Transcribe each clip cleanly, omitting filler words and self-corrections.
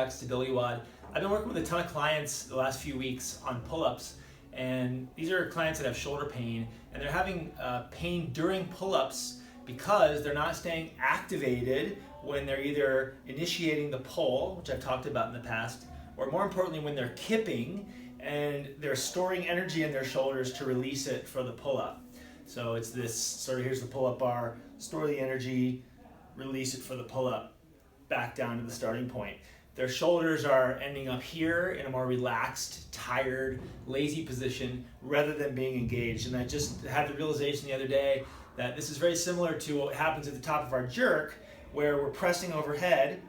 back to StabilityWOD. I've been working with a ton of clients the last few weeks on pull-ups, and these are clients that have shoulder pain, and they're having pain during pull-ups because they're not staying activated when they're either initiating the pull, which I've talked about in the past, or more importantly when they're kipping and they're storing energy in their shoulders to release it for the pull-up. So it's this sort of, here's the pull-up bar, store the energy, release it for the pull-up, back down to the starting point. Their shoulders are ending up here in a more relaxed, tired, lazy position rather than being engaged. And I just had the realization the other day that this is very similar to what happens at the top of our jerk, where we're pressing overhead,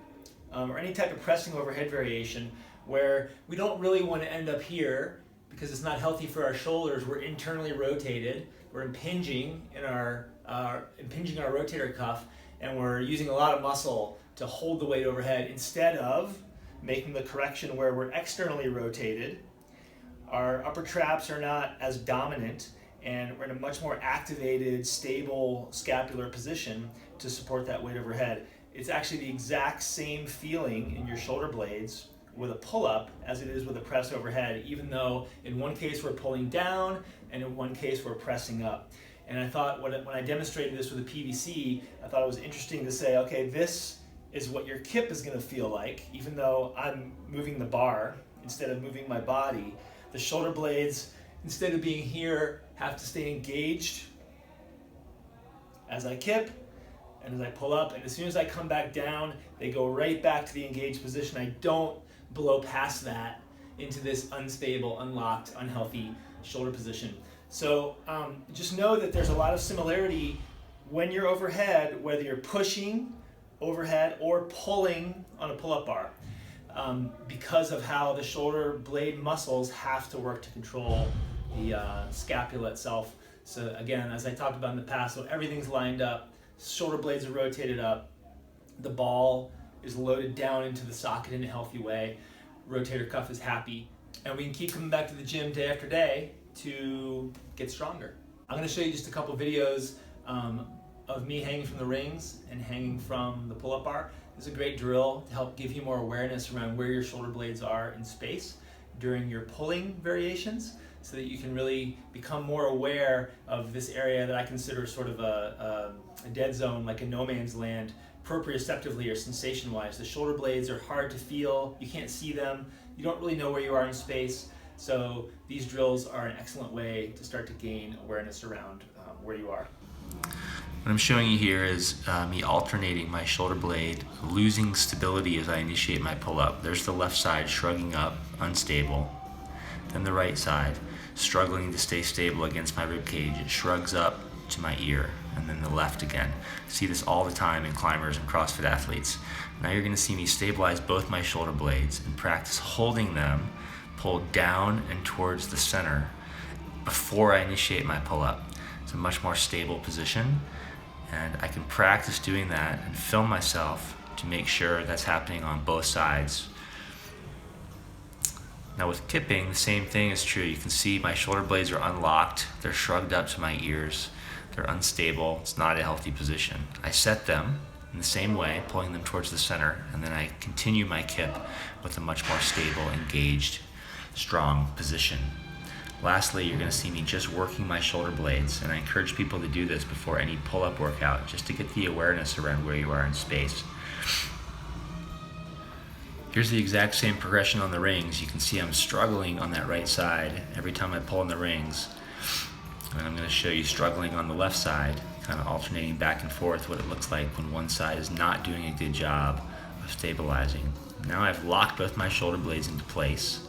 or any type of pressing overhead variation, where we don't really want to end up here because it's not healthy for our shoulders. We're internally rotated, we're impinging our rotator cuff, and we're using a lot of muscle to hold the weight overhead instead of making the correction where we're externally rotated. Our upper traps are not as dominant, and we're in a much more activated, stable scapular position to support that weight overhead. It's actually the exact same feeling in your shoulder blades with a pull-up as it is with a press overhead, even though in one case we're pulling down and in one case we're pressing up. And I thought when I demonstrated this with a PVC, I thought it was interesting to say, okay, this is what your kip is going to feel like, even though I'm moving the bar instead of moving my body. The shoulder blades, instead of being here, have to stay engaged as I kip and as I pull up. And as soon as I come back down, they go right back to the engaged position. I don't blow past that into this unstable, unlocked, unhealthy shoulder position. So just know that there's a lot of similarity when you're overhead, whether you're pushing overhead or pulling on a pull-up bar, because of how the shoulder blade muscles have to work to control the scapula itself. So again, as I talked about in the past, so everything's lined up, shoulder blades are rotated up, the ball is loaded down into the socket in a healthy way, rotator cuff is happy, and we can keep coming back to the gym day after day to get stronger. I'm going to show you just a couple videos of me hanging from the rings and hanging from the pull-up bar. This is a great drill to help give you more awareness around where your shoulder blades are in space during your pulling variations, so that you can really become more aware of this area that I consider sort of a dead zone, like a no man's land, proprioceptively or sensation-wise. The shoulder blades are hard to feel, you can't see them, you don't really know where you are in space, so these drills are an excellent way to start to gain awareness around where you are. What I'm showing you here is me alternating my shoulder blade, losing stability as I initiate my pull-up. There's the left side shrugging up, unstable. Then the right side, struggling to stay stable against my rib cage. It shrugs up to my ear, and then the left again. See this all the time in climbers and CrossFit athletes. Now you're gonna see me stabilize both my shoulder blades and practice holding them pulled down and towards the center before I initiate my pull-up. It's a much more stable position, and I can practice doing that and film myself to make sure that's happening on both sides. Now with kipping, the same thing is true. You can see my shoulder blades are unlocked. They're shrugged up to my ears. They're unstable. It's not a healthy position. I set them in the same way, pulling them towards the center, and then I continue my kip with a much more stable, engaged, strong position. Lastly, you're going to see me just working my shoulder blades, and I encourage people to do this before any pull-up workout, just to get the awareness around where you are in space. Here's the exact same progression on the rings. You can see I'm struggling on that right side every time I pull on the rings. And I'm going to show you struggling on the left side, kind of alternating back and forth what it looks like when one side is not doing a good job of stabilizing. Now I've locked both my shoulder blades into place.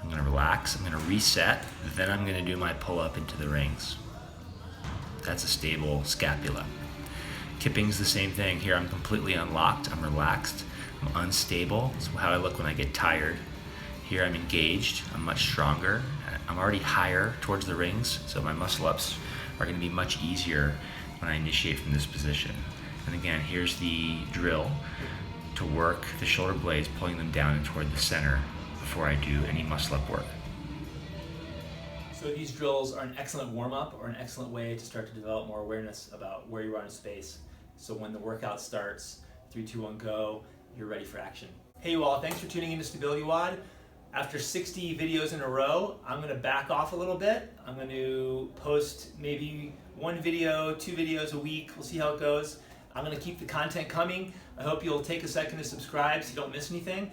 I'm going to relax, I'm going to reset, then I'm going to do my pull-up into the rings. That's a stable scapula. Kipping's the same thing. Here I'm completely unlocked, I'm relaxed. I'm unstable. It's how I look when I get tired. Here I'm engaged, I'm much stronger. I'm already higher towards the rings, so my muscle ups are going to be much easier when I initiate from this position. And again, here's the drill to work the shoulder blades, pulling them down and toward the center before I do any muscle up work. So these drills are an excellent warm-up or an excellent way to start to develop more awareness about where you are in space. So when the workout starts, 3, 2, 1, go, you're ready for action. Hey you all, thanks for tuning into StabilityWOD. After 60 videos in a row, I'm going to back off a little bit. I'm going to post maybe 1 video, 2 videos a week. We'll see how it goes. I'm going to keep the content coming. I hope you'll take a second to subscribe so you don't miss anything.